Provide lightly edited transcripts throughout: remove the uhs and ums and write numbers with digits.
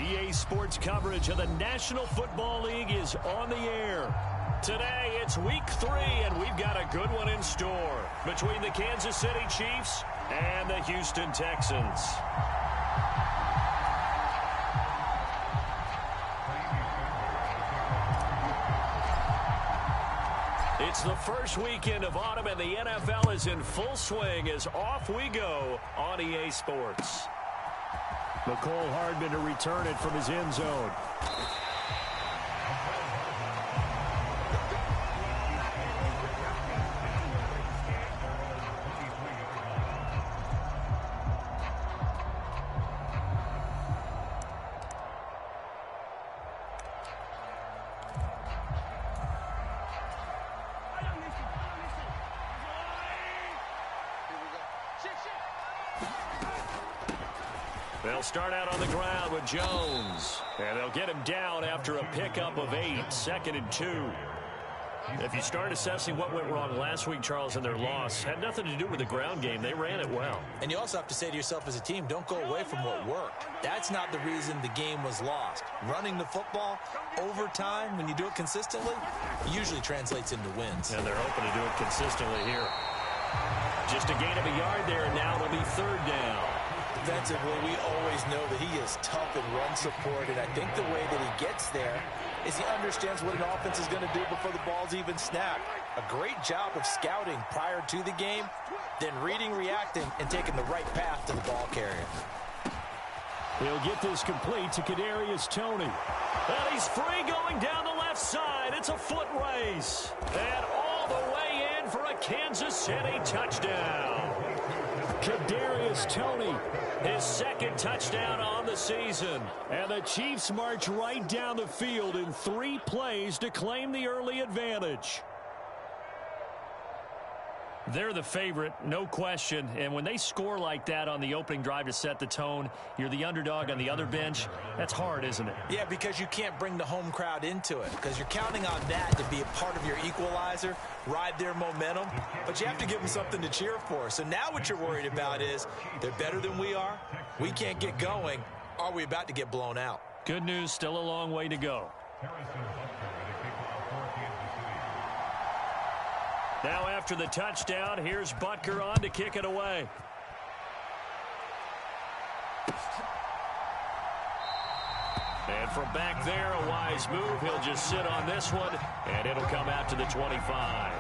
EA Sports coverage of the National Football League is on the air. Today, it's Week 3, and we've got a good one in store between the Kansas City Chiefs and the Houston Texans. It's the first weekend of autumn, and the NFL is in full swing as off we go on EA Sports. Mecole Hardman to return it from his end zone. They'll start out on the ground with Jones. And they'll get him down after a pickup of 8, 2nd and 2. If you start assessing what went wrong last week, Charles, in their loss, had nothing to do with the ground game. They ran it well. And you also have to say to yourself as a team, don't go away from what worked. That's not the reason the game was lost. Running the football over time, when you do it consistently, usually translates into wins. And they're hoping to do it consistently here. Just a gain of a yard there, and now it'll be 3rd down. Defensively, we always know that he is tough in run support, and I think the way that he gets there is he understands what an offense is going to do before the ball's even snapped. A great job of scouting prior to the game, then reading, reacting, and taking the right path to the ball carrier. He'll get this complete to Kadarius Toney. And he's free going down the left side. It's a foot race. And all the way in for a Kansas City touchdown. Kadarius Toney, his 2nd touchdown on the season. And the Chiefs march right down the field in 3 plays to claim the early advantage. They're the favorite, no question. And when they score like that on the opening drive to set the tone, you're the underdog on the other bench. That's hard, isn't it? Yeah, because you can't bring the home crowd into it, because you're counting on that to be a part of your equalizer, ride their momentum. But you have to give them something to cheer for. So now what you're worried about is they're better than we are. We can't get going. Are we about to get blown out? Good news, still a long way to go. Now after the touchdown, here's Butker on to kick it away. And from back there, a wise move. He'll just sit on this one, and it'll come out to the 25.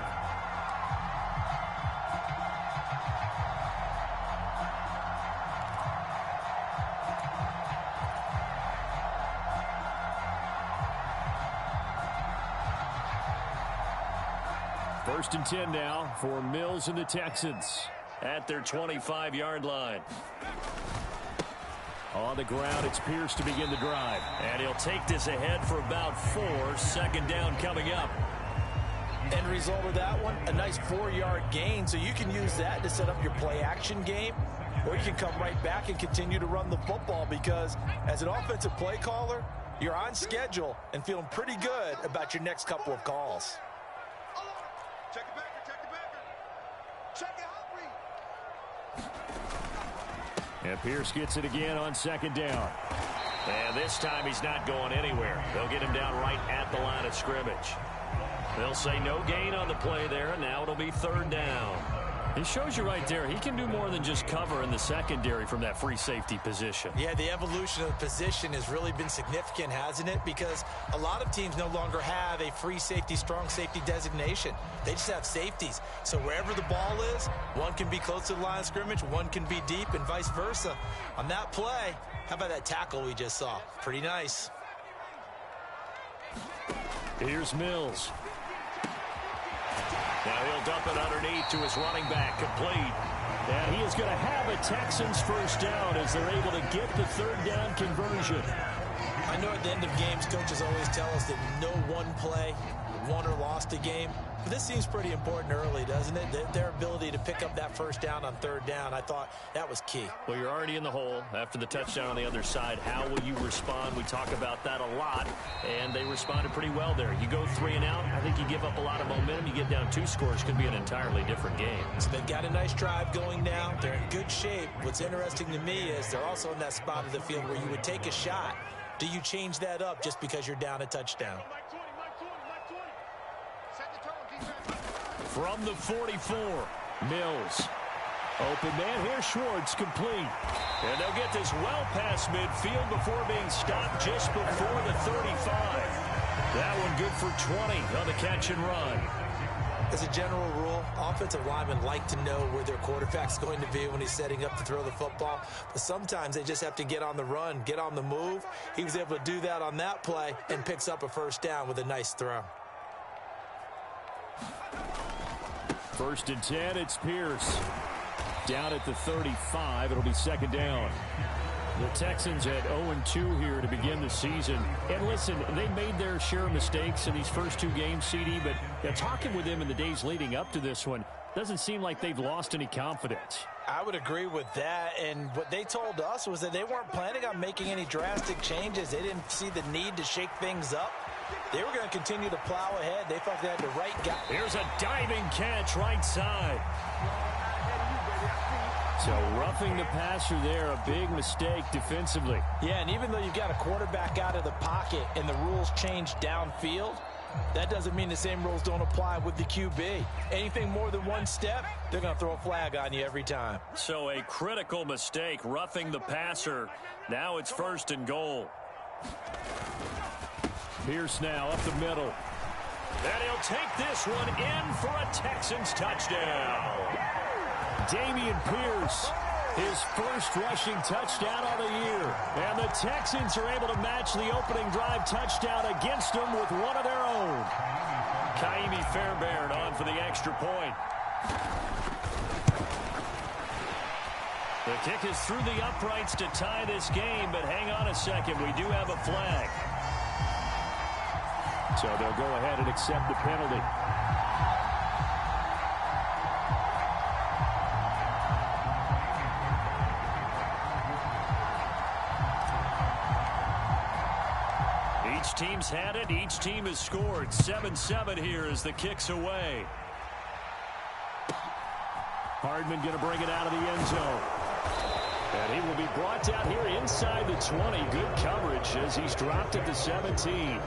First and 10 now for Mills and the Texans at their 25-yard line. On the ground, it's Pierce to begin the drive. And he'll take this ahead for about 4. 2nd down coming up. End result of that one, a nice 4-yard gain. So you can use that to set up your play-action game, or you can come right back and continue to run the football, because as an offensive play caller, you're on schedule and feeling pretty good about your next couple of calls. Check it back, check it back. Check it out. And Pierce gets it again on 2nd down. And this time he's not going anywhere. They'll get him down right at the line of scrimmage. They'll say no gain on the play there, and now it'll be 3rd down. It shows you right there, he can do more than just cover in the secondary from that free safety position. Yeah, the evolution of the position has really been significant, hasn't it? Because a lot of teams no longer have a free safety, strong safety designation. They just have safeties. So wherever the ball is, one can be close to the line of scrimmage, one can be deep, and vice versa. On that play, how about that tackle we just saw? Pretty nice. Here's Mills. Now he'll dump it underneath to his running back, complete. And he is going to have a Texans 1st down as they're able to get the 3rd down conversion. I know at the end of games, coaches always tell us that no one play won or lost a game. But this seems pretty important early, doesn't it? Their ability to pick up that 1st down on 3rd down, I thought that was key. Well, you're already in the hole after the touchdown on the other side. How will you respond? We talk about that a lot, and they responded pretty well there. You go 3 and out, I think you give up a lot of momentum. You get down 2 scores, could be an entirely different game. So they've got a nice drive going now. They're in good shape. What's interesting to me is they're also in that spot of the field where you would take a shot Do you change that up just because you're down a touchdown? From the 44, Mills. Open man here, Schwartz, complete. And they'll get this well past midfield before being stopped just before the 35. That one good for 20 on the catch and run. As a general rule, offensive linemen like to know where their quarterback's going to be when he's setting up to throw the football. But sometimes they just have to get on the run, get on the move. He was able to do that on that play and picks up a first down with a nice throw. 1st and 10, it's Pierce. Down at the 35, it'll be 2nd down. The Texans at 0-2 here to begin the season. And listen, they made their share of mistakes in these first 2 games, CD, but talking with them in the days leading up to this one, doesn't seem like they've lost any confidence. I would agree with that, and what they told us was that they weren't planning on making any drastic changes. They didn't see the need to shake things up. They were going to continue to plow ahead. They thought they had the right guy. Here's a diving catch right side. So roughing the passer there, a big mistake defensively. Yeah, and even though you've got a quarterback out of the pocket and the rules change downfield, that doesn't mean the same rules don't apply with the QB. Anything more than one step, they're going to throw a flag on you every time. So a critical mistake, roughing the passer. Now it's 1st and goal. Pierce now up the middle. And he'll take this one in for a Texans touchdown. Dameon Pierce, his first rushing touchdown of the year. And the Texans are able to match the opening drive touchdown against them with one of their own. Kaimi Fairbairn on for the extra point. The kick is through the uprights to tie this game, but hang on a second. We do have a flag. So they'll go ahead and accept the penalty. Each team's had it. Each team has scored. 7-7 here as the kick's away. Hardman going to bring it out of the end zone. And he will be brought down here inside the 20. Good coverage as he's dropped at the 17.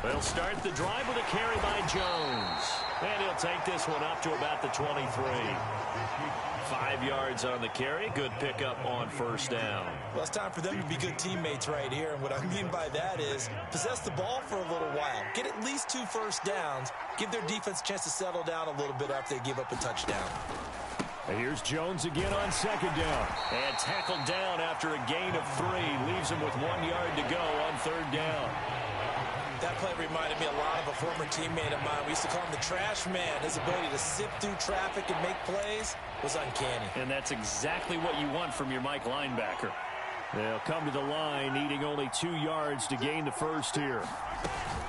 They'll start the drive with a carry by Jones. And he'll take this one up to about the 23. 5 yards on the carry. Good pickup on 1st down. Well, it's time for them to be good teammates right here. And what I mean by that is possess the ball for a little while. Get at least 2 first downs. Give their defense a chance to settle down a little bit after they give up a touchdown. And here's Jones again on 2nd down. And tackled down after a gain of 3. Leaves him with 1 yard to go on 3rd down. That play reminded me a lot of a former teammate of mine. We used to call him the trash man. His ability to sift through traffic and make plays was uncanny. And that's exactly what you want from your Mike linebacker. They'll come to the line, needing only 2 yards to gain the first here.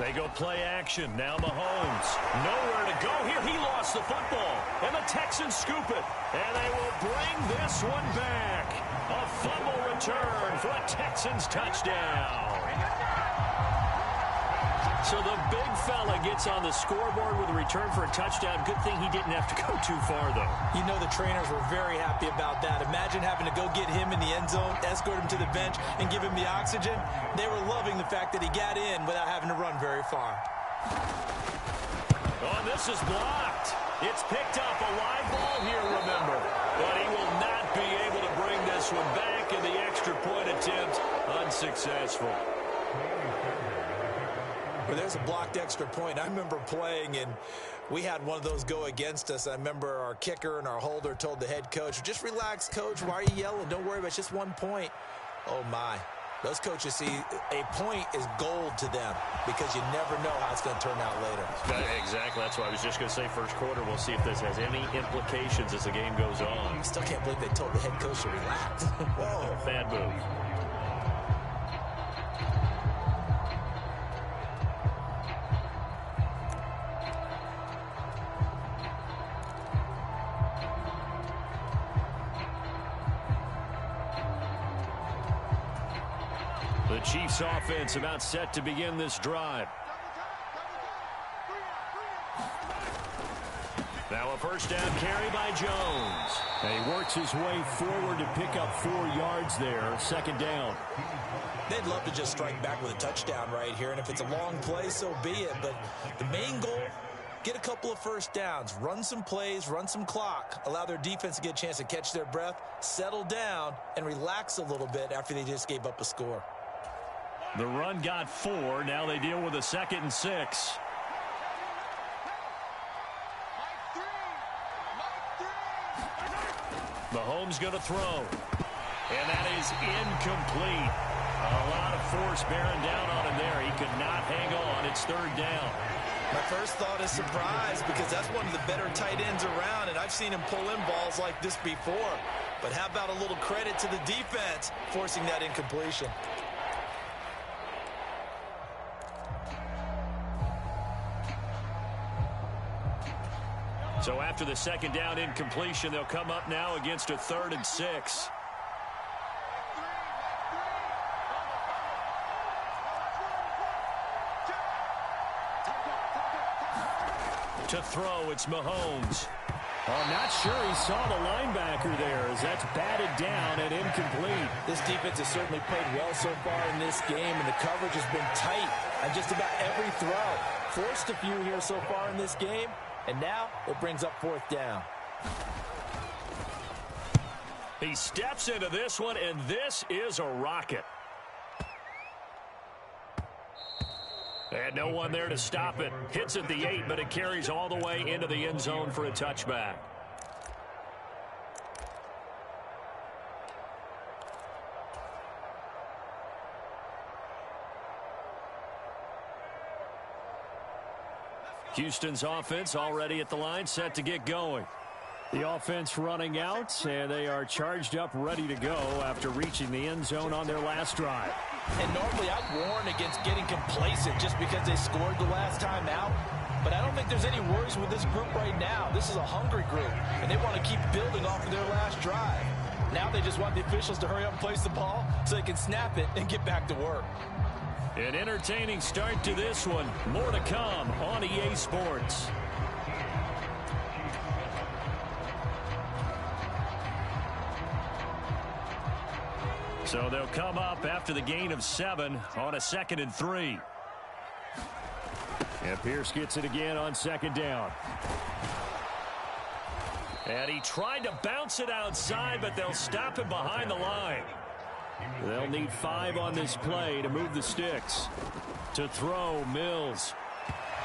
They go play action. Now Mahomes. Nowhere to go here. He lost the football. And the Texans scoop it. And they will bring this one back. A fumble return for a Texans touchdown. So the big fella gets on the scoreboard with a return for a touchdown. Good thing he didn't have to go too far, though. You know the trainers were very happy about that. Imagine having to go get him in the end zone, escort him to the bench, and give him the oxygen. They were loving the fact that he got in without having to run very far. Oh, this is blocked. It's picked up. A live ball here, remember. But he will not be able to bring this one back, and the extra point attempt unsuccessful. Well, there's a blocked extra point. I remember playing, and we had one of those go against us. I remember our kicker and our holder told the head coach, just relax, coach. Why are you yelling? Don't worry about it. It's just 1 point. Oh, my. Those coaches see a point is gold to them because you never know how it's going to turn out later. Exactly. That's why I was just going to say first quarter. We'll see if this has any implications as the game goes on. I still can't believe they told the head coach to relax. Whoa. Bad move. The Chiefs offense about set to begin this drive. Now a first down carry by Jones. And he works his way forward to pick up 4 yards there. Second down. They'd love to just strike back with a touchdown right here, and if it's a long play, so be it. But the main goal, get a couple of first downs, run some plays, run some clock, allow their defense to get a chance to catch their breath, settle down, and relax a little bit after they just gave up a score. The run got 4. Now they deal with a 2nd and 6. Mahomes going to throw. And that is incomplete. A lot of force bearing down on him there. He could not hang on. It's 3rd down. My first thought is surprise, because that's one of the better tight ends around, and I've seen him pull in balls like this before. But how about a little credit to the defense forcing that incompletion? So after the 2nd down incompletion, they'll come up now against a 3rd and 6. To throw, it's Mahomes. I'm not sure he saw the linebacker there, as that's batted down and incomplete. This defense has certainly played well so far in this game, and the coverage has been tight on just about every throw. Forced a few here so far in this game, and now it brings up 4th down. He steps into this one, and this is a rocket. And no one there to stop it. Hits at the 8, but it carries all the way into the end zone for a touchback. Houston's offense already at the line, set to get going. The offense running out, and they are charged up, ready to go after reaching the end zone on their last drive. And normally I'd warn against getting complacent just because they scored the last time out. But I don't think there's any worries with this group right now. This is a hungry group, and they want to keep building off of their last drive. Now they just want the officials to hurry up and place the ball so they can snap it and get back to work. An entertaining start to this one. More to come on EA Sports. So they'll come up after the gain of 7 on a 2nd and 3. And Pierce gets it again on 2nd down. And he tried to bounce it outside, but they'll stop him behind the line. They'll need 5 on this play to move the sticks. To throw, Mills.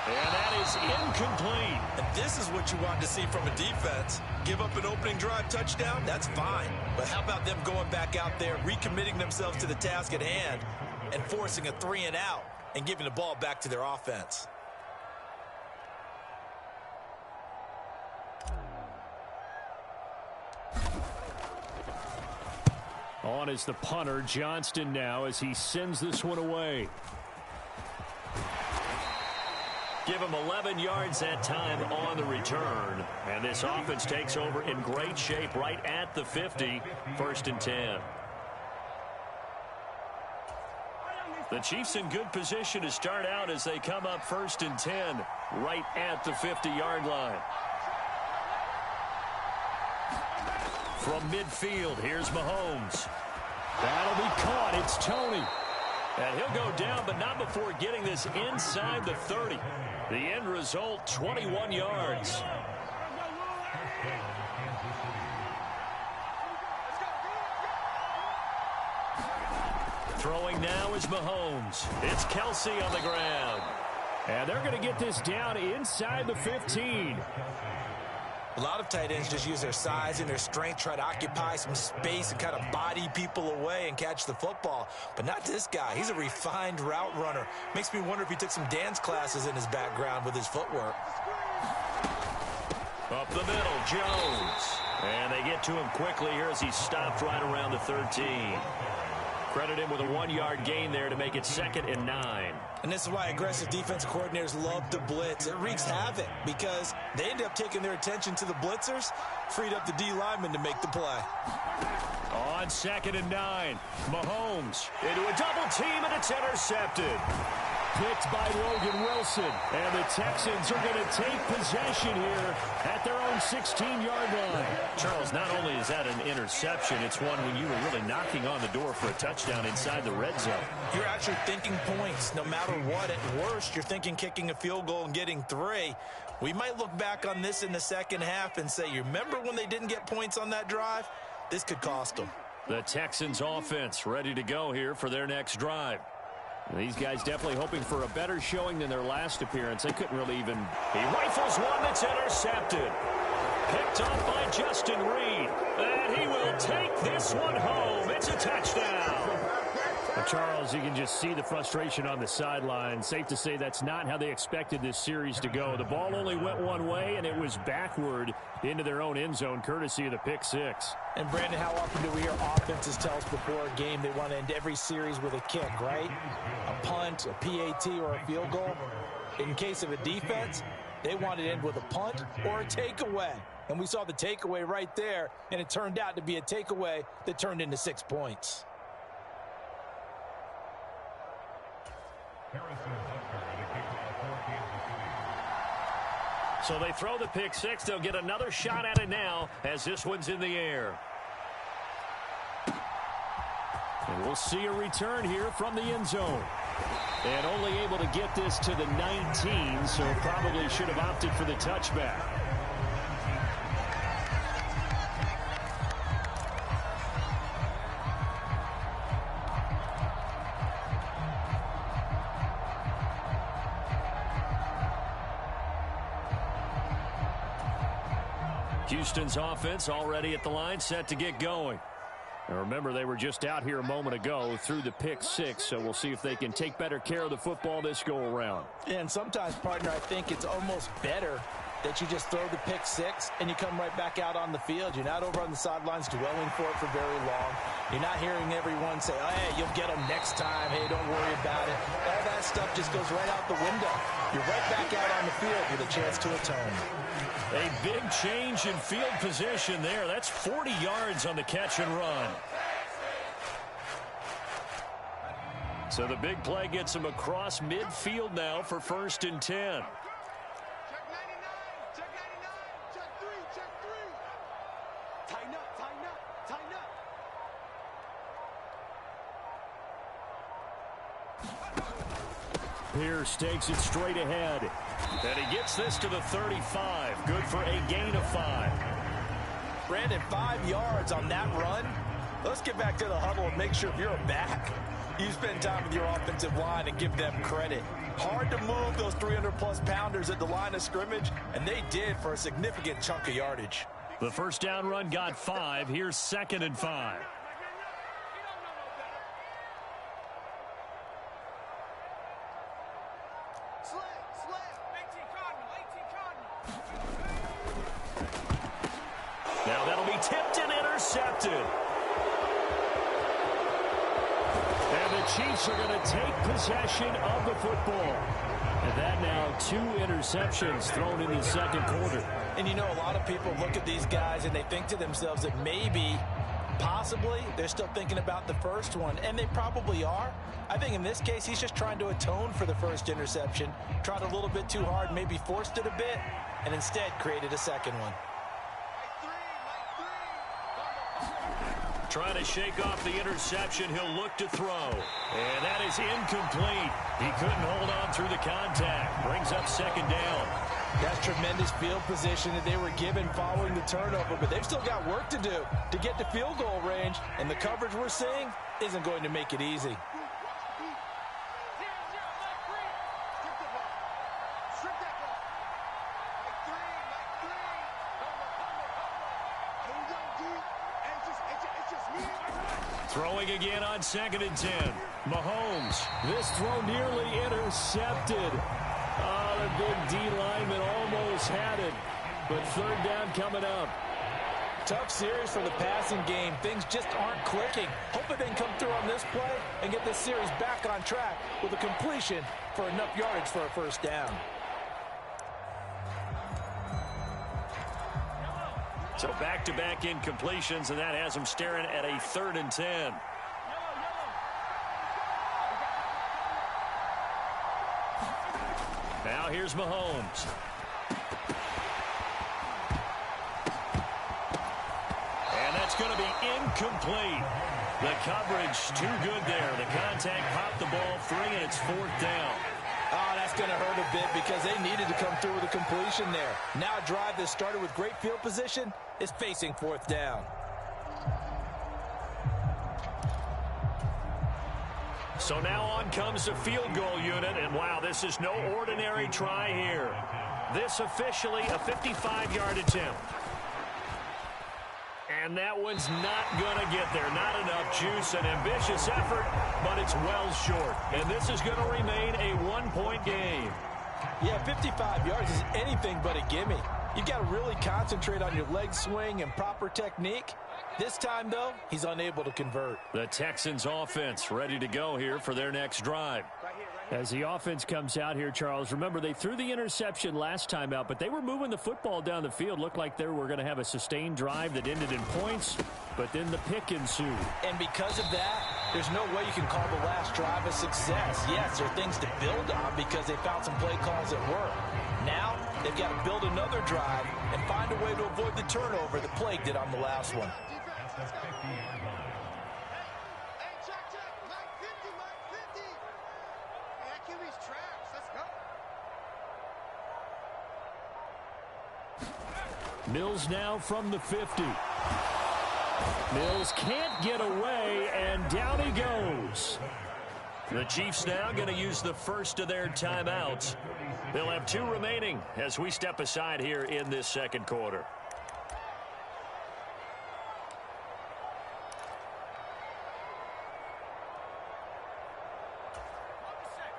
And that is incomplete. And this is what you want to see from a defense. Give up an opening drive touchdown, that's fine. But how about them going back out there, recommitting themselves to the task at hand, and forcing a 3 and out, and giving the ball back to their offense? On is the punter, Johnston, now as he sends this one away. Give him 11 yards that time on the return. And this offense takes over in great shape right at the 50. 1st and 10. The Chiefs in good position to start out as they come up 1st and 10 right at the 50-yard line. From midfield, here's Mahomes. That'll be caught. It's Tony. And he'll go down, but not before getting this inside the 30. The end result, 21 yards. Throwing now is Mahomes. It's Kelsey on the ground. And they're going to get this down inside the 15. A lot of tight ends just use their size and their strength, try to occupy some space and kind of body people away and catch the football. But not this guy. He's a refined route runner. Makes me wonder if he took some dance classes in his background with his footwork. Up the middle, Jones. And they get to him quickly here as he stopped right around the 13. Credit him with a 1-yard gain there to make it 2nd and 9. And this is why aggressive defense coordinators love to blitz. It wreaks havoc because they end up taking their attention to the blitzers, freed up the D lineman to make the play. On 2nd and 9, Mahomes into a double team, and it's intercepted. Picked by Logan Wilson, and the Texans are going to take possession here at their own 16-yard line. Charles, not only is that an interception, it's one when you were really knocking on the door for a touchdown inside the red zone. You're actually thinking points. No matter what, at worst, you're thinking kicking a field goal and getting 3. We might look back on this in the second half and say, you remember when they didn't get points on that drive? This could cost them. The Texans offense ready to go here for their next drive. These guys definitely hoping for a better showing than their last appearance. They couldn't really even... He rifles one that's intercepted. Picked up by Justin Reed. And he will take this one home. It's a touchdown. Well, Charles, you can just see the frustration on the sideline. Safe to say that's not how they expected this series to go. The ball only went one way, and it was backward into their own end zone, courtesy of the pick six. And, Brandon, how often do we hear offenses tell us before a game they want to end every series with a kick, right? A punt, a PAT, or a field goal. In case of a defense, they want to end with a punt or a takeaway. And we saw the takeaway right there, and it turned out to be a takeaway that turned into 6 points. So they throw the pick six. They'll get another shot at it now as this one's in the air. And we'll see a return here from the end zone. And only able to get this to the 19, so probably should have opted for the touchback. Houston's offense already at the line, set to get going. And remember, they were just out here a moment ago through the pick six, so we'll see if they can take better care of the football this go-around. And sometimes, partner, I think it's almost better that you just throw the pick six and you come right back out on the field. You're not over on the sidelines dwelling for it for very long. You're not hearing everyone say, oh, hey, you'll get them next time. Hey, don't worry about it. All that stuff just goes right out the window. You're right back out on the field with a chance to atone. A big change in field position there. That's 40 yards on the catch and run. So the big play gets him across midfield now for 1st and 10. Pierce takes it straight ahead. And he gets this to the 35. Good for a gain of 5. Brandon, 5 yards on that run. Let's get back to the huddle and make sure if you're a back, you spend time with your offensive line and give them credit. Hard to move those 300-plus pounders at the line of scrimmage, and they did for a significant chunk of yardage. The first down run got 5. Here's 2nd and 5. Now that'll be tipped and intercepted. And the Chiefs are going to take possession of the football. And that now 2 interceptions thrown in the second quarter. And you know, a lot of people look at these guys and they think to themselves that maybe, possibly, they're still thinking about the first one. And they probably are. I think in this case, he's just trying to atone for the first interception. Tried a little bit too hard, maybe forced it a bit, and instead created a second one. Trying to shake off the interception. He'll look to throw. And that is incomplete. He couldn't hold on through the contact. Brings up 2nd down. That's tremendous field position that they were given following the turnover, but they've still got work to do to get to field goal range, and the coverage we're seeing isn't going to make it easy. Throwing again on 2nd and 10. Mahomes. This throw nearly intercepted. Oh, the big D lineman almost had it. But 3rd down coming up. Tough series for the passing game. Things just aren't clicking. Hoping they can come through on this play and get this series back on track with a completion for enough yardage for a 1st down. So back-to-back incompletions, and that has them staring at a 3rd and 10. Now here's Mahomes. And that's going to be incomplete. The coverage too good there. The contact popped the ball free, and it's 4th down. Oh, that's going to hurt a bit because they needed to come through with a completion there. Now a drive that started with great field position is facing 4th down. So now on comes the field goal unit, and wow, this is no ordinary try here. This officially a 55-yard attempt. And that one's not going to get there. Not enough juice, an ambitious effort, but it's well short. And this is going to remain a 1-point game. Yeah, 55 yards is anything but a gimme. You've got to really concentrate on your leg swing and proper technique. This time, though, he's unable to convert. The Texans offense ready to go here for their next drive. As the offense comes out here, Charles, remember they threw the interception last time out, but they were moving the football down the field. Looked like they were going to have a sustained drive that ended in points, but then the pick ensued. And because of that, there's no way you can call the last drive a success. Yes, there are things to build on because they found some play calls that work. Now, they've got to build another drive and find a way to avoid the turnover that plagued it on the last one. Mills now from the 50. Mills can't get away, and down he goes. The Chiefs now going to use the first of their timeouts. They'll have 2 remaining as we step aside here in this second quarter.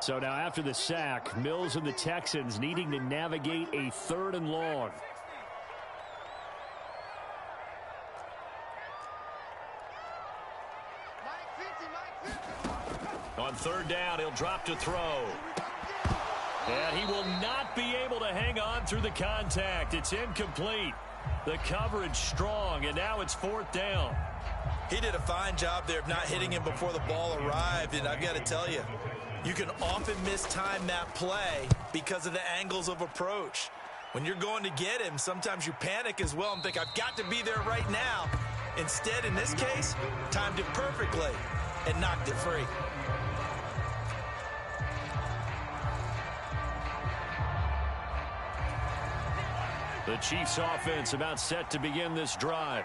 So now after the sack, Mills and the Texans needing to navigate a 3rd and long. On 3rd down, he'll drop to throw. And he will not be able to hang on through the contact. It's incomplete. The coverage strong, and now it's 4th down. He did a fine job there of not hitting him before the ball arrived, and I've got to tell you, you can often mistime that play because of the angles of approach. When you're going to get him, sometimes you panic as well and think, I've got to be there right now. Instead, in this case, timed it perfectly and knocked it free. The Chiefs offense about set to begin this drive.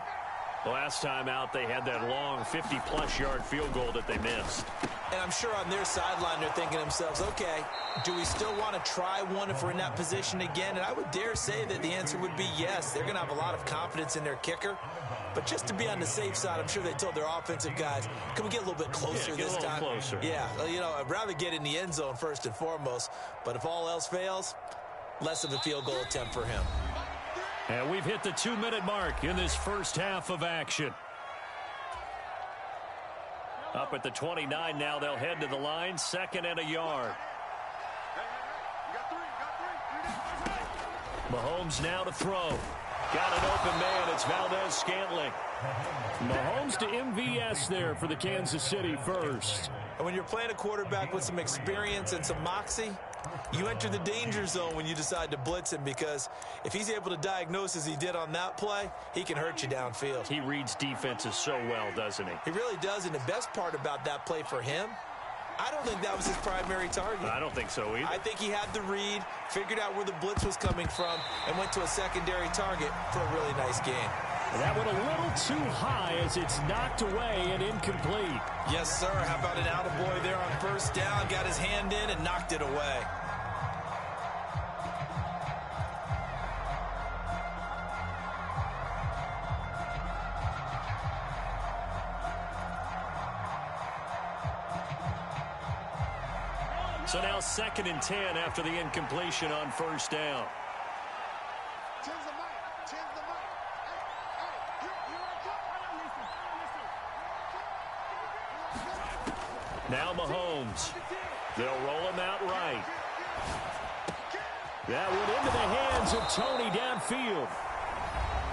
Last time out, they had that long 50-plus yard field goal that they missed. And I'm sure on their sideline they're thinking to themselves, okay, do we still want to try one if we're in that position again? And I would dare say that the answer would be yes. They're going to have a lot of confidence in their kicker. But just to be on the safe side, I'm sure they told their offensive guys, can we get a little bit closer this time? Closer. Yeah, you know, I'd rather get in the end zone first and foremost. But if all else fails, less of a field goal attempt for him. And we've hit the 2-minute mark in this first half of action. Up at the 29 now, they'll head to the line, 2nd and a yard. Mahomes now to throw. Got an open man. It's Valdez-Scantling. Mahomes to MVS there for the Kansas City first. And when you're playing a quarterback with some experience and some moxie, you enter the danger zone when you decide to blitz him, because if he's able to diagnose as he did on that play, he can hurt you downfield. He reads defenses so well, doesn't he? He really does, and the best part about that play for him, I don't think that was his primary target. I don't think so either. I think he had the read, figured out where the blitz was coming from, and went to a secondary target for a really nice game. And that went a little too high as it's knocked away and incomplete. Yes, sir. How about an attaboy there on 1st down? Got his hand in and knocked it away. So now 2nd and 10 after the incompletion on 1st down. Now Mahomes. They'll roll him out right. That went into the hands of Tony downfield.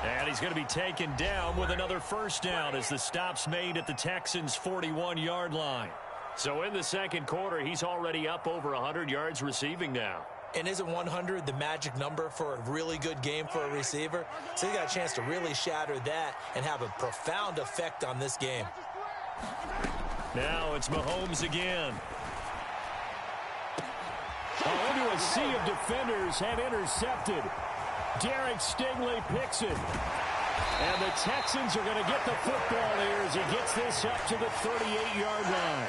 And he's going to be taken down with another first down as the stop's made at the Texans' 41-yard line. So in the second quarter, he's already up over 100 yards receiving now. And isn't 100 the magic number for a really good game for a receiver? So he got a chance to really shatter that and have a profound effect on this game. Now it's Mahomes again. Into a sea of defenders and intercepted. Derek Stingley picks it. And the Texans are going to get the football here as he gets this up to the 38-yard line.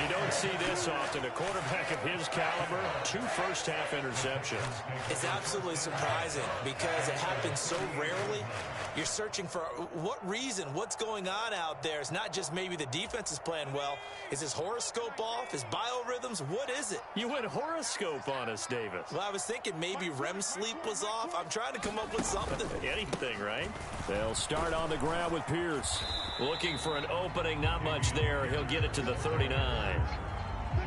You don't see this often. A quarterback of his caliber, 2 first-half interceptions. It's absolutely surprising because it happens so rarely. You're searching for what reason, what's going on out there. It's not just maybe the defense is playing well. Is his horoscope off? His biorhythms? What is it? You went horoscope on us, Davis. Well, I was thinking maybe REM sleep was off. I'm trying to come up with something. Anything, right? They'll start on the ground with Pierce. Looking for an opening, not much there. He'll get it to the 39.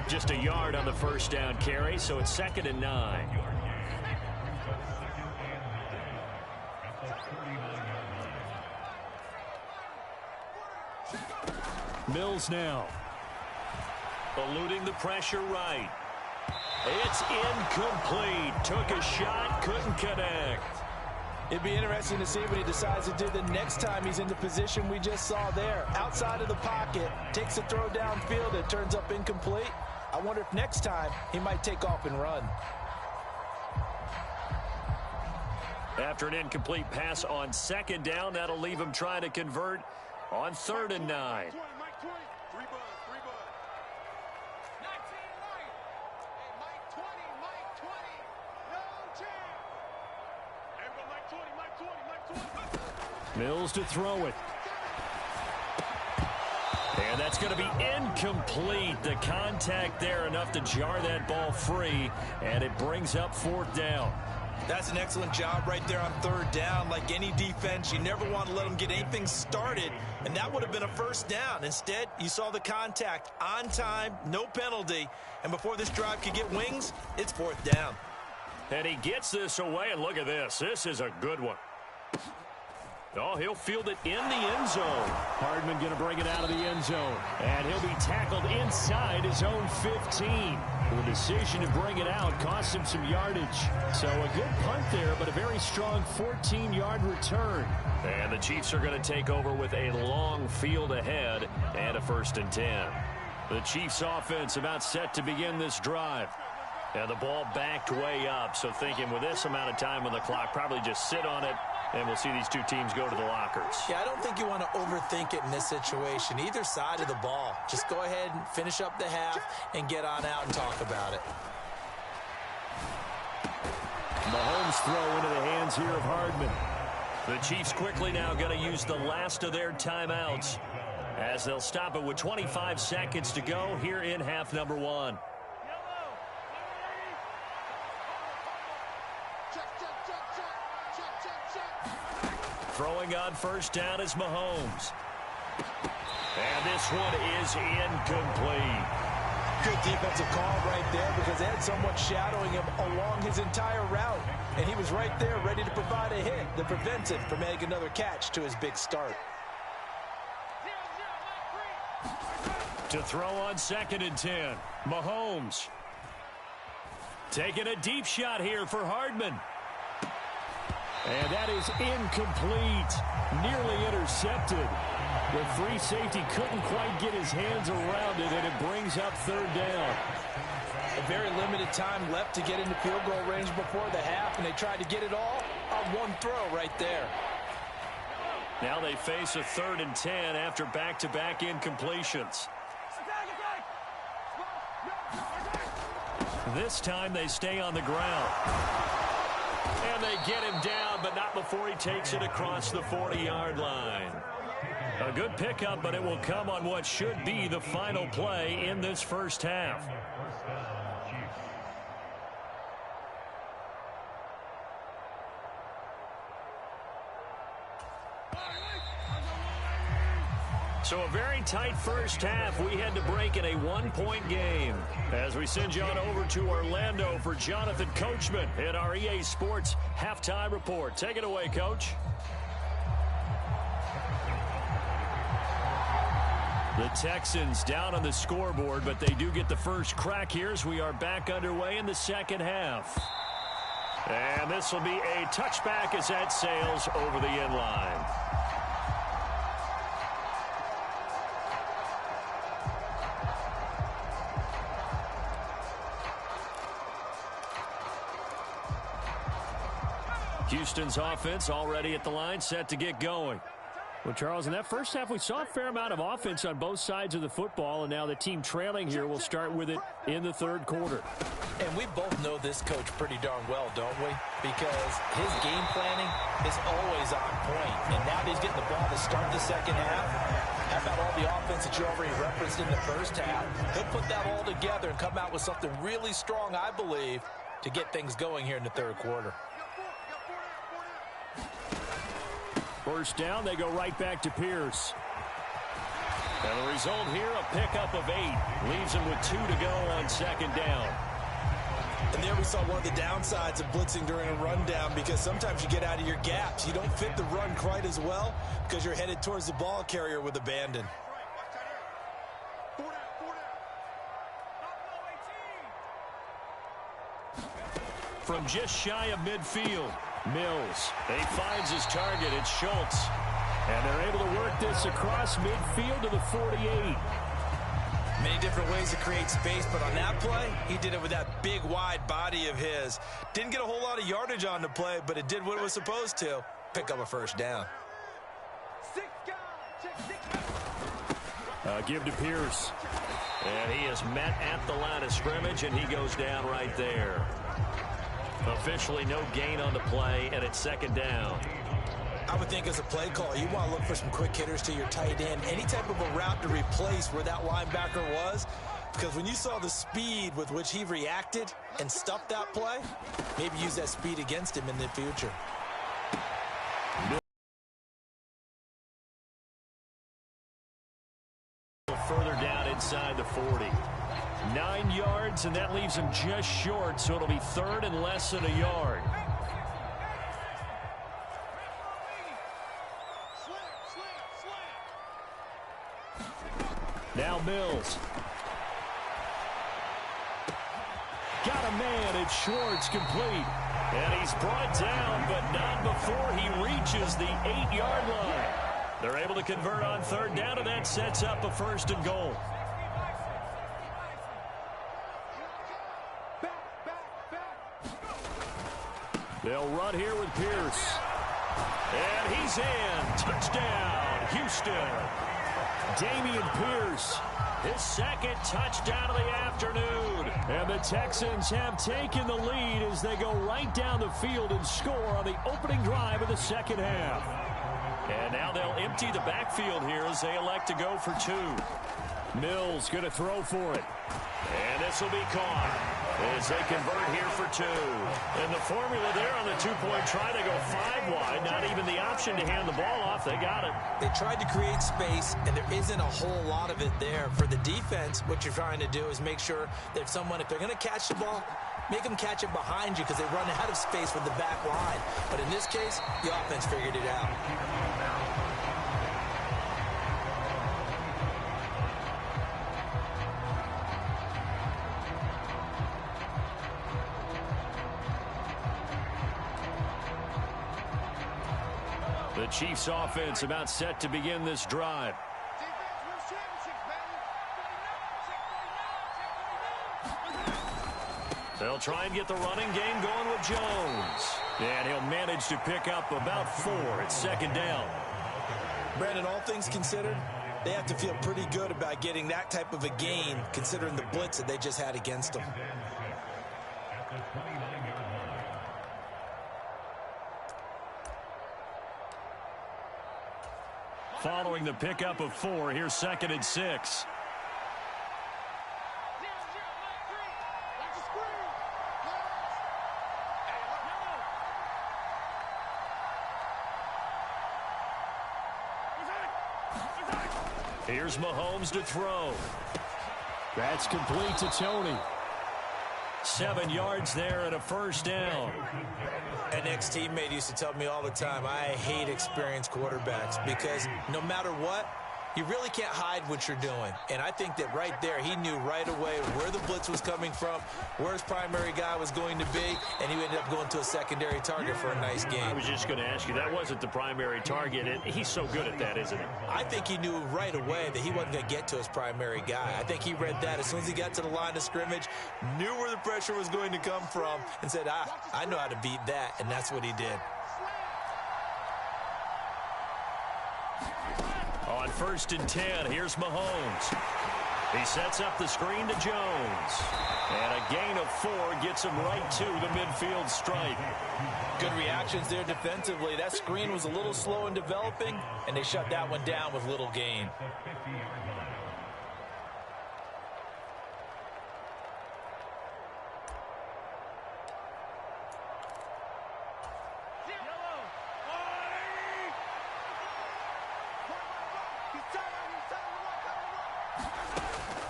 Just a yard on the first down carry, so it's 2nd and 9. Mills now. Eluding the pressure right. It's incomplete. Took a shot, couldn't connect. It'd be interesting to see what he decides to do the next time he's in the position we just saw there. Outside of the pocket, takes a throw downfield, it turns up incomplete. I wonder if next time he might take off and run. After an incomplete pass on 2nd down, that'll leave him trying to convert on 3rd and 9. Mills to throw it. And that's going to be incomplete. The contact there enough to jar that ball free, and it brings up 4th down. That's an excellent job right there on 3rd down. Like any defense, you never want to let them get anything started, and that would have been a first down. Instead, you saw the contact on time, no penalty, and before this drive could get wings, it's 4th down. And he gets this away, and look at this. This is a good one. Oh, he'll field it in the end zone. Hardman going to bring it out of the end zone. And he'll be tackled inside his own 15. The decision to bring it out cost him some yardage. So a good punt there, but a very strong 14-yard return. And the Chiefs are going to take over with a long field ahead and a 1st and 10. The Chiefs offense about set to begin this drive. And the ball backed way up. So thinking with this amount of time on the clock, probably just sit on it. And we'll see these two teams go to the lockers. Yeah, I don't think you want to overthink it in this situation. Either side of the ball. Just go ahead and finish up the half and get on out and talk about it. Mahomes throw into the hands here of Hardman. The Chiefs quickly now going to use the last of their timeouts as they'll stop it with 25 seconds to go here in half number 1. Throwing on first down is Mahomes. And this one is incomplete. Good defensive call right there because they had someone shadowing him along his entire route. And he was right there ready to provide a hit that prevents him from making another catch to his big start. To throw on 2nd and 10. Mahomes. Taking a deep shot here for Hardman. And that is incomplete. Nearly intercepted. The free safety couldn't quite get his hands around it, and it brings up 3rd down. A very limited time left to get into field goal range before the half, and they tried to get it all on one throw right there. Now they face a 3rd and 10 after back-to-back incompletions. This time they stay on the ground. And they get him down, but not before he takes it across the 40-yard line. A good pickup, but it will come on what should be the final play in this first half. So a very tight first half. We had to break in a one-point game as we send you on over to Orlando for Jonathan Coachman at our EA Sports Halftime Report. Take it away, Coach. The Texans down on the scoreboard, but they do get the first crack here as we are back underway in the second half. And this will be a touchback as that sails over the end line. Houston's offense already at the line, set to get going. Well, Charles, in that first half, we saw a fair amount of offense on both sides of the football, and now the team trailing here will start with it in the third quarter. And we both know this coach pretty darn well, don't we? Because his game planning is always on point. And now that he's getting the ball to start the second half, how about all the offense that you already referenced in the first half? He'll put that all together and come out with something really strong, I believe, to get things going here in the third quarter. First down, they go right back to Pierce. And the result here, a pickup of 8. Leaves him with 2 to go on second down. And there we saw one of the downsides of blitzing during a rundown, because sometimes you get out of your gaps. You don't fit the run quite as well because you're headed towards the ball carrier with abandon. From just shy of midfield, Mills. He finds his target. It's Schultz. And they're able to work this across midfield to the 48. Many different ways to create space, but on that play, he did it with that big, wide body of his. Didn't get a whole lot of yardage on the play, but it did what it was supposed to. Pick up a first down. Give to Pierce. And he is met at the line of scrimmage, and he goes down right there. Officially no gain on the play, and it's second down. I would think as a play call, you want to look for some quick hitters to your tight end. Any type of a route to replace where that linebacker was. Because when you saw the speed with which he reacted and stuffed that play, maybe use that speed against him in the future. Further down inside the 40. 9 yards, and that leaves him just short, so it'll be third and less than a yard. Now Mills. Got a man, it's Schwartz, complete. And he's brought down, but not before he reaches the 8-yard line. They're able to convert on third down, and that sets up a first and goal. They'll run here with Pierce. And he's in. Touchdown, Houston. Dameon Pierce, his second touchdown of the afternoon. And the Texans have taken the lead as they go right down the field and score on the opening drive of the second half. And now they'll empty the backfield here as they elect to go for 2. Mills going to throw for it. And this will be caught as they convert here for 2. And the formula there on the 2-point try, they go 5 wide. Not even the option to hand the ball off. They got it. They tried to create space, and there isn't a whole lot of it there. For the defense, what you're trying to do is make sure that if they're going to catch the ball, make them catch it behind you because they run out of space with the back line. But in this case, the offense figured it out. The Chiefs offense about set to begin this drive. They'll try and get the running game going with Jones. And he'll manage to pick up about 4 at second down. Brandon, all things considered, they have to feel pretty good about getting that type of a gain considering the blitz that they just had against them. Following the pickup of 4, here's second and 6. Here's Mahomes to throw. That's complete to Tony. 7 yards there and a first down. An ex-teammate used to tell me all the time, I hate experienced quarterbacks because no matter what, you really can't hide what you're doing. And I think that right there, he knew right away where the blitz was coming from, where his primary guy was going to be, and he ended up going to a secondary target for a nice game. I was just going to ask you, that wasn't the primary target, and he's so good at that, isn't he? I think he knew right away that he wasn't going to get to his primary guy. I think he read that as soon as he got to the line of scrimmage, knew where the pressure was going to come from, and said, I know how to beat that, and that's what he did. On 1st and 10, here's Mahomes. He sets up the screen to Jones. And a gain of 4 gets him right to the midfield stripe. Good reactions there defensively. That screen was a little slow in developing, and they shut that one down with little gain.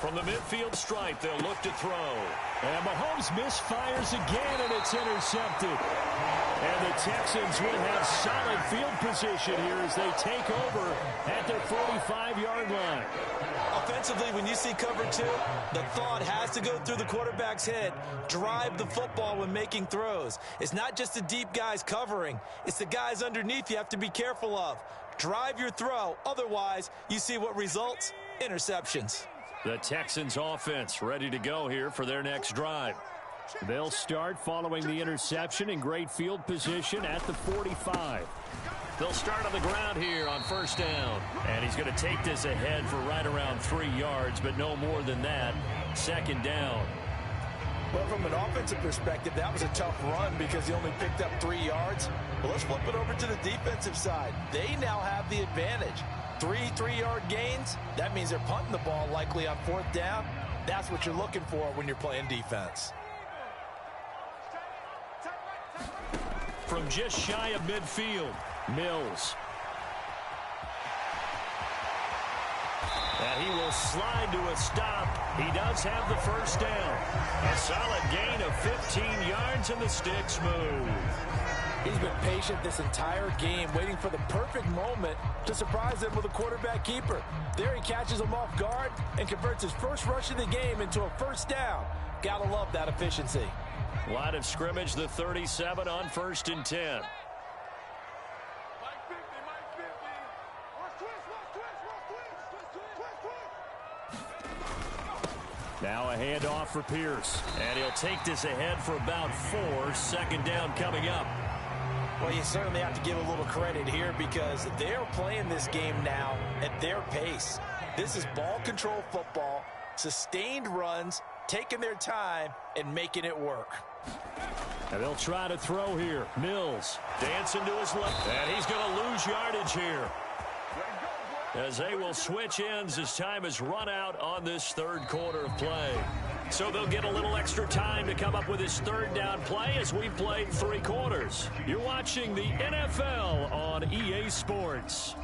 From the midfield stripe, they'll look to throw. And Mahomes misfires again, and it's intercepted. And the Texans will have solid field position here as they take over at their 45-yard line. Offensively, when you see cover 2, the thought has to go through the quarterback's head. Drive the football when making throws. It's not just the deep guys covering. It's the guys underneath you have to be careful of. Drive your throw. Otherwise, you see what results? Interceptions. The Texans offense ready to go here for their next drive. They'll start following the interception in great field position at the 45. They'll start on the ground here on 1st down. And he's going to take this ahead for right around 3 yards, but no more than that. 2nd down. Well, from an offensive perspective, that was a tough run because he only picked up 3 yards. Well, let's flip it over to the defensive side. They now have the advantage. 3 3-yard gains, that means they're punting the ball likely on 4th down. That's what you're looking for when you're playing defense. From just shy of midfield, Mills. And he will slide to a stop. He does have the 1st down. A solid gain of 15 yards, and the sticks move. He's been patient this entire game, waiting for the perfect moment to surprise them with a quarterback keeper. There he catches him off guard and converts his first rush of the game into a 1st down. Gotta love that efficiency. Line of scrimmage, the 37 on 1st and 10. Now a handoff for Pierce. And he'll take this ahead for about 4. 2nd down coming up. Well, you certainly have to give a little credit here because they're playing this game now at their pace. This is ball control football, sustained runs, taking their time, and making it work. And they'll try to throw here. Mills dancing to his left. And he's going to lose yardage here, as they will switch ends as time has run out on this 3rd quarter of play. So they'll get a little extra time to come up with his 3rd down play as we've played 3 quarters. You're watching the NFL on EA Sports.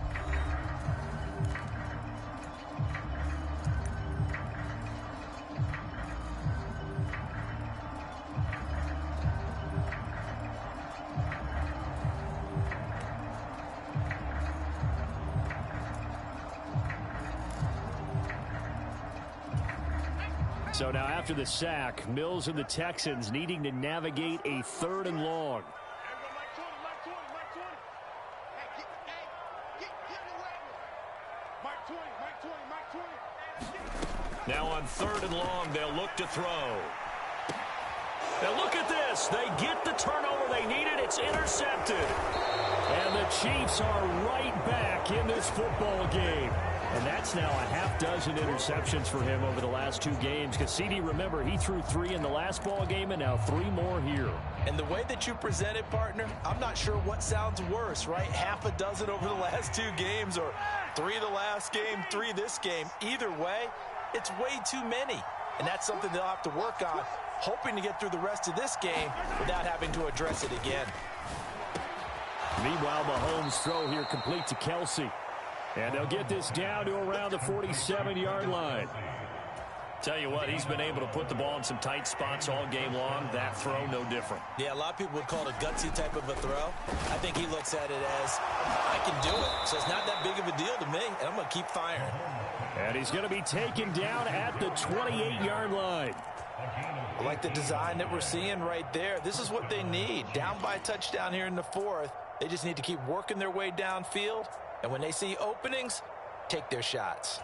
So now after the sack, Mills and the Texans needing to navigate a 3rd and long. Now on 3rd and long, they'll look to throw. Now look at this. They get the turnover they needed. It's intercepted. And the Chiefs are right back in this football game. And that's now a half dozen interceptions for him over the last 2 games. Because CD, remember, he threw 3 in the last ball game and now 3 more here. And the way that you present it, partner, I'm not sure what sounds worse, right? Half a dozen over the last 2 games or 3 the last game, 3 this game. Either way, it's way too many. And that's something they'll have to work on, hoping to get through the rest of this game without having to address it again. Meanwhile, Mahomes' throw here complete to Kelsey. And they'll get this down to around the 47-yard line. Tell you what, he's been able to put the ball in some tight spots all game long. That throw, no different. Yeah, a lot of people would call it a gutsy type of a throw. I think he looks at it as, I can do it. So it's not that big of a deal to me, and I'm going to keep firing. And he's going to be taken down at the 28-yard line. I like the design that we're seeing right there. This is what they need. Down by a touchdown here in the fourth. They just need to keep working their way downfield. And when they see openings, take their shots.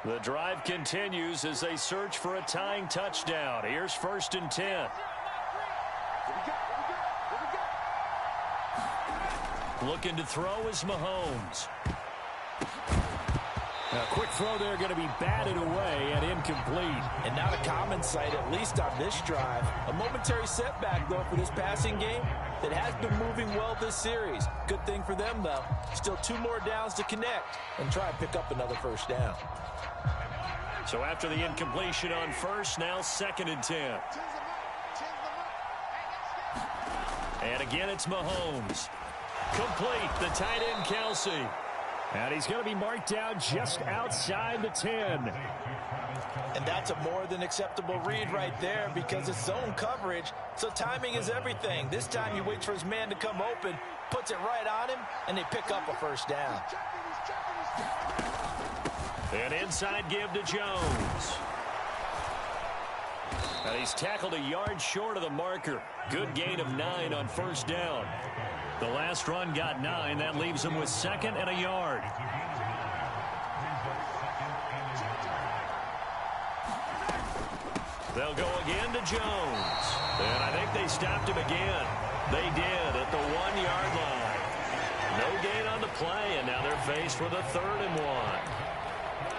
The drive continues as they search for a tying touchdown. Here's 1st and 10. Looking to throw is Mahomes. A quick throw there going to be batted away and incomplete. And not a common sight, at least on this drive. A momentary setback, though, for this passing game that has been moving well this series. Good thing for them, though. Still 2 more downs to connect and try and pick up another first down. So after the incompletion on first, now 2nd and 10. And again, it's Mahomes. Complete, the tight end, Kelsey. And he's going to be marked down just outside the 10. And that's a more than acceptable read right there because it's zone coverage, so timing is everything. This time he waits for his man to come open, puts it right on him, and they pick up a first down. An inside give to Jones. And he's tackled a yard short of the marker. Good gain of 9 on first down. The last run got 9. That leaves him with 2nd and a yard. They'll go again to Jones. And I think they stopped him again. They did at the 1-yard line. No gain on the play, and now they're faced with a 3rd and 1.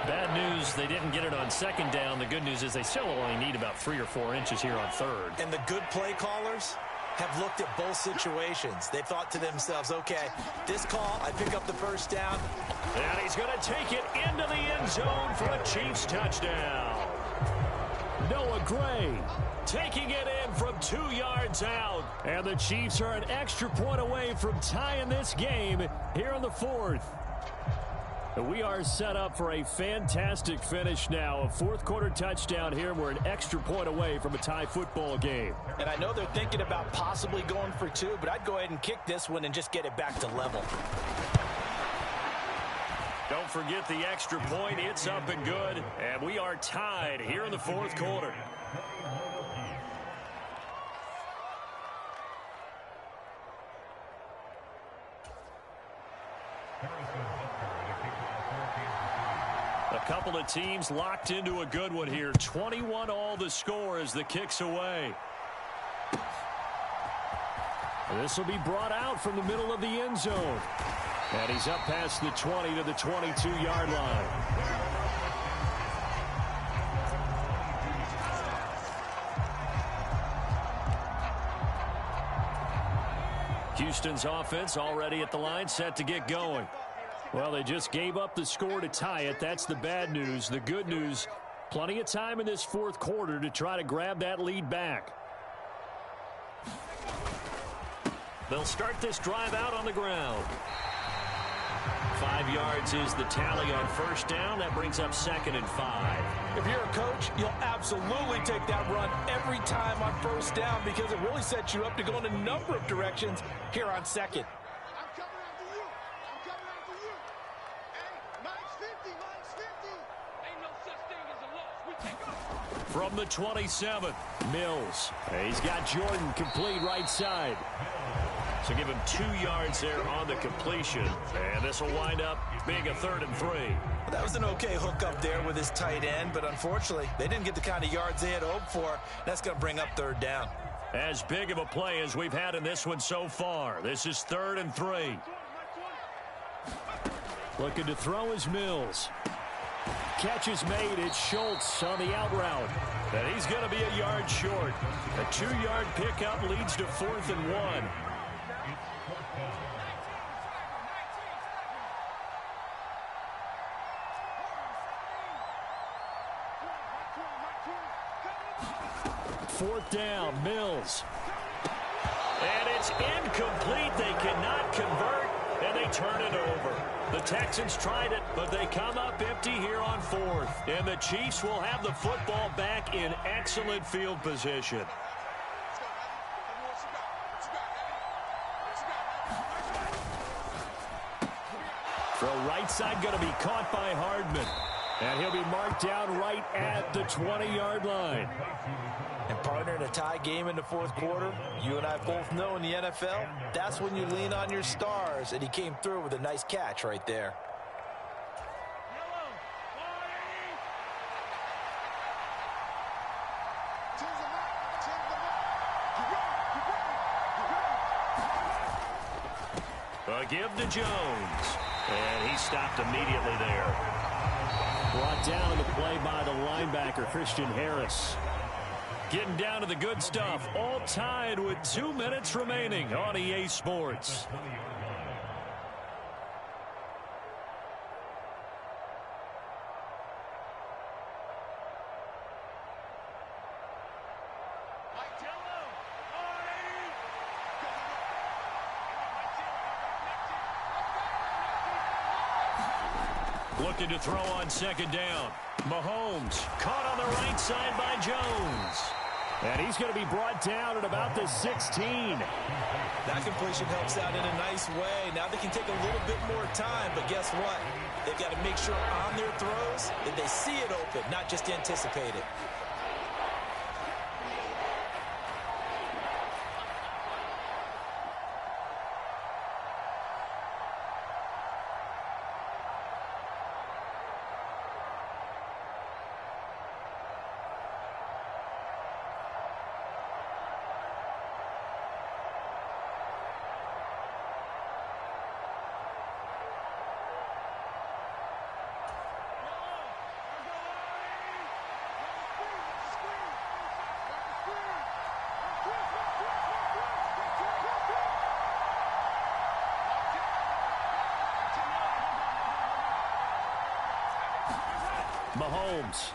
Bad news, they didn't get it on 2nd down. The good news is they still only need about 3 or 4 inches here on 3rd. And the good play callers have looked at both situations. They thought to themselves, okay, this call, I pick up the first down. And he's going to take it into the end zone for a Chiefs touchdown. Noah Gray taking it in from 2 yards out. And the Chiefs are an extra point away from tying this game here in the 4th. We are set up for a fantastic finish now. A 4th quarter touchdown here. We're an extra point away from a tie football game. And I know they're thinking about possibly going for 2, but I'd go ahead and kick this one and just get it back to level. Don't forget the extra point. It's up and good. And we are tied here in the 4th quarter. A couple of teams locked into a good one here. 21 all the score as the kick's away. This will be brought out from the middle of the end zone. And he's up past the 20 to the 22-yard line. Houston's offense already at the line, set to get going. Well, they just gave up the score to tie it. That's the bad news. The good news, plenty of time in this 4th quarter to try to grab that lead back. They'll start this drive out on the ground. 5 yards is the tally on first down. That brings up 2nd and 5. If you're a coach, you'll absolutely take that run every time on first down because it really sets you up to go in a number of directions here on 2nd. From the 27, Mills. He's got Jordan complete right side. So give him 2 yards there on the completion. And this will wind up being a 3rd and 3. Well, that was an okay hook up there with his tight end, but unfortunately, they didn't get the kind of yards they had hoped for. That's going to bring up 3rd down. As big of a play as we've had in this one so far. This is 3rd and 3. Looking to throw is Mills. Catch is made. It's Schultz on the out route. And he's going to be a yard short. A 2-yard pickup leads to 4th and 1. Fourth down, Mills. And it's incomplete. They cannot convert. and they turn it over. The Texans tried it, but they come up empty here on fourth. And the Chiefs will have the football back in excellent field position. Throw right side going to be caught by Hardman. And he'll be marked down right at the 20-yard line. And partner, in a tie game in the fourth quarter, you and I both know in the NFL, that's when you lean on your stars, and he came through with a nice catch right there. A give to Jones. And he stopped immediately there. Brought down in the play by the linebacker, Christian Harris. Getting down to the good stuff. All tied with 2 minutes remaining on EA Sports. Looking to throw on second down. Mahomes caught on the right side by Jones. And he's going to be brought down at about the 16. That completion helps out in a nice way. Now they can take a little bit more time, but guess what? They've got to make sure on their throws that they see it open, not just anticipate it. Mahomes.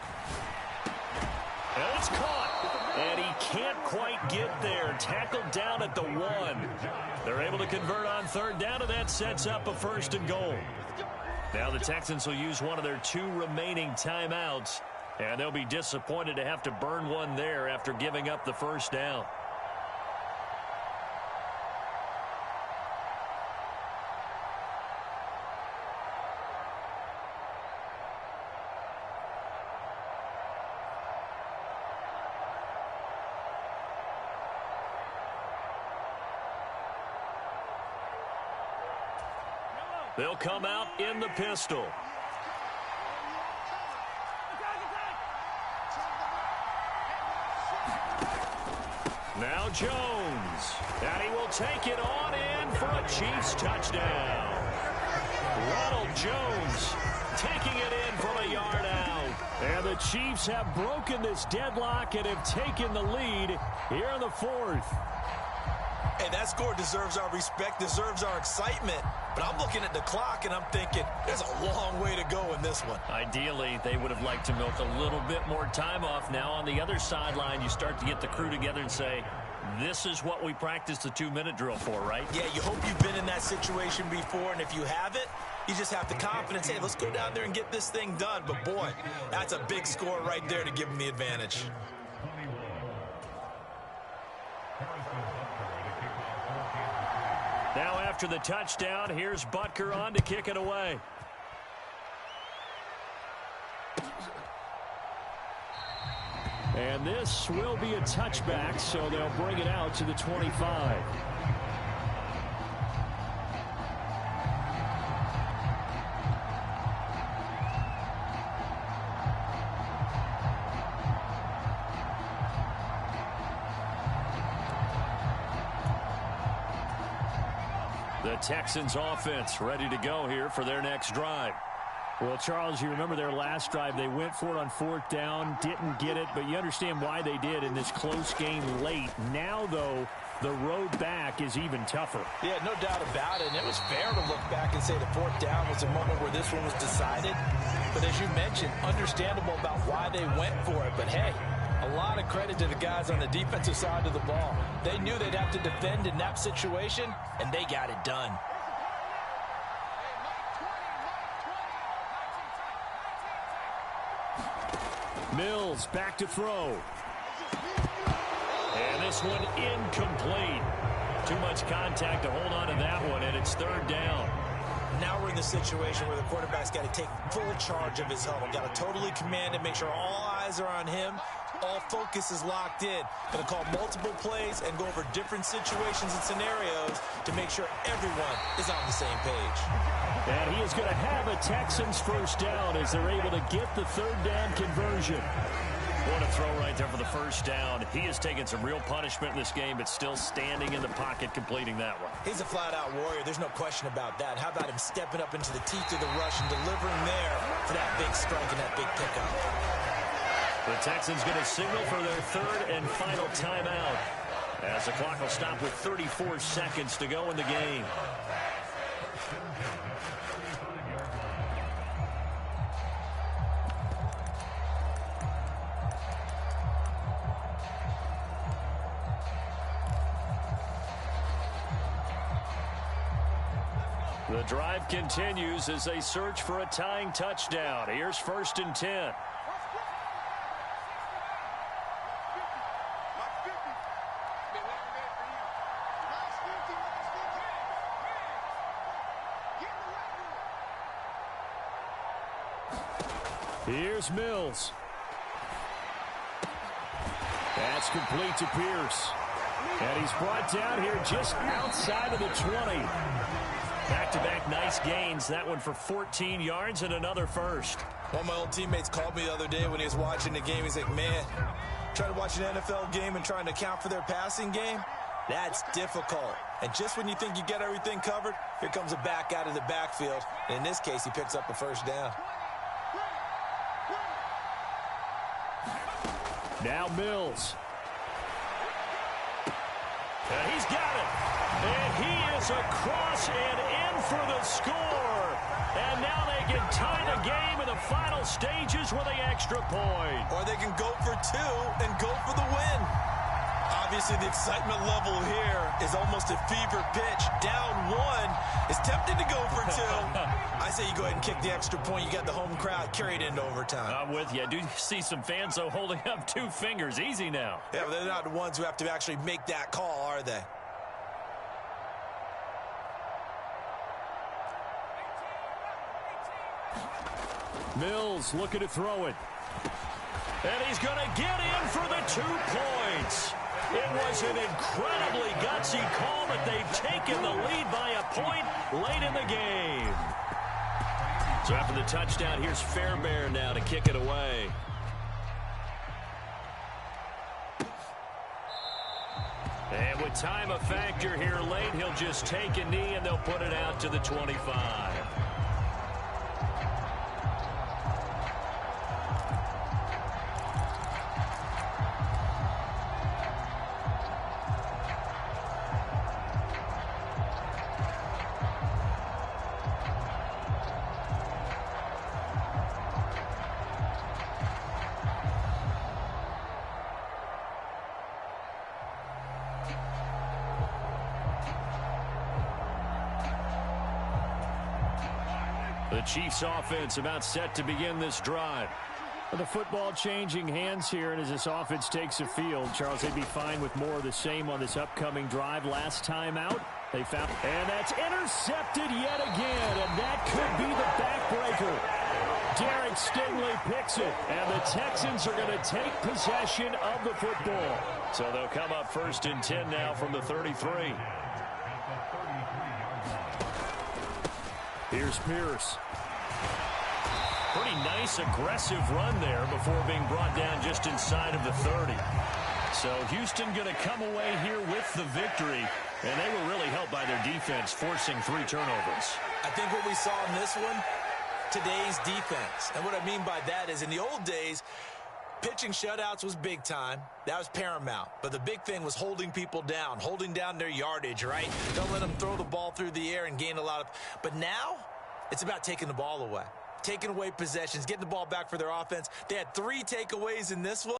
And it's caught. And he can't quite get there. Tackled down at the 1. They're able to convert on third down, and that sets up a 1st and goal. Now the Texans will use one of their 2 remaining timeouts, and they'll be disappointed to have to burn one there after giving up the first down. They'll come out in the pistol. Now Jones. And he will take it on in for a Chiefs touchdown. Ronald Jones taking it in from a yard out. And the Chiefs have broken this deadlock and have taken the lead here in the 4th. Hey, that score deserves our respect, deserves our excitement. But I'm looking at the clock, and I'm thinking, there's a long way to go in this one. Ideally, they would have liked to milk a little bit more time off. Now, on the other sideline, you start to get the crew together and say, this is what we practiced the 2-minute drill for, right? Yeah, you hope you've been in that situation before, and if you haven't, you just have the confidence, hey, let's go down there and get this thing done. But, boy, that's a big score right there to give them the advantage. Now after the touchdown, here's Butker on to kick it away. And this will be a touchback, so they'll bring it out to the 25. The Texans offense ready to go here for their next drive. Well, Charles, you remember their last drive. They went for it on 4th down, didn't get it, but you understand why they did in this close game late. Now, though, the road back is even tougher. Yeah, no doubt about it. And it was fair to look back and say the 4th down was a moment where this one was decided. But as you mentioned, understandable about why they went for it. But, hey, a lot of credit to the guys on the defensive side of the ball. They knew they'd have to defend in that situation, and they got it done. Mills back to throw. And this one incomplete. Too much contact to hold on to that one, and it's third down. Now we're in the situation where the quarterback's got to take full charge of his huddle. Got to totally command it, make sure all eyes are on him. All focus is locked in. Going to call multiple plays and go over different situations and scenarios to make sure everyone is on the same page. And he is going to have a Texans first down as they're able to get the third down conversion. What a throw right there for the first down. He has taken some real punishment in this game, but still standing in the pocket completing that one. He's a flat-out warrior. There's no question about that. How about him stepping up into the teeth of the rush and delivering there for that big strike and that big pickup? The Texans going to signal for their third and final timeout as the clock will stop with 34 seconds to go in the game. The drive continues as they search for a tying touchdown. Here's 1st and 10. Here's Mills. That's complete to Pierce. And he's brought down here just outside of the 20. Back-to-back nice gains. That one for 14 yards and another first. One of my old teammates called me the other day when he was watching the game. He's like, man, trying to watch an NFL game and trying to account for their passing game, that's difficult. And just when you think you get everything covered, here comes a back out of the backfield. And in this case, he picks up a first down. Now Mills. And he's got it. And he is across and in for the score. And now they can tie the game in the final stages with an extra point. Or they can go for two and go for the win. Obviously, the excitement level here is almost a fever pitch. Down one is tempted to go for two. I say you go ahead and kick the extra point. You got the home crowd, carry it into overtime. I'm with you. I do see some fans, though, holding up 2 fingers. Easy now. Yeah, but they're not the ones who have to actually make that call, are they? Mills looking to throw it. And he's going to get in for the 2 points. It was an incredibly gutsy call, but they've taken the lead by a point late in the game. So after the touchdown, here's Fairbairn now to kick it away. And with time a factor here late, he'll just take a knee and they'll put it out to the 25. The Chiefs offense about set to begin this drive. The football changing hands here, and as this offense takes the field, Charles, they'd be fine with more of the same on this upcoming drive. Last time out, they found, and that's intercepted yet again, and that could be the backbreaker. Derek Stingley picks it, and the Texans are going to take possession of the football. So they'll come up 1st and 10 now from the 33. Here's Pierce. Pretty nice, aggressive run there before being brought down just inside of the 30. So Houston going to come away here with the victory, and they were really helped by their defense, forcing 3 turnovers. I think what we saw in this one, today's defense. And what I mean by that is in the old days, pitching shutouts was big time. That was paramount. But the big thing was holding people down, holding down their yardage, right? Don't let them throw the ball through the air and gain a lot of... But now, it's about taking the ball away. Taking away possessions, getting the ball back for their offense. They had 3 takeaways in this one.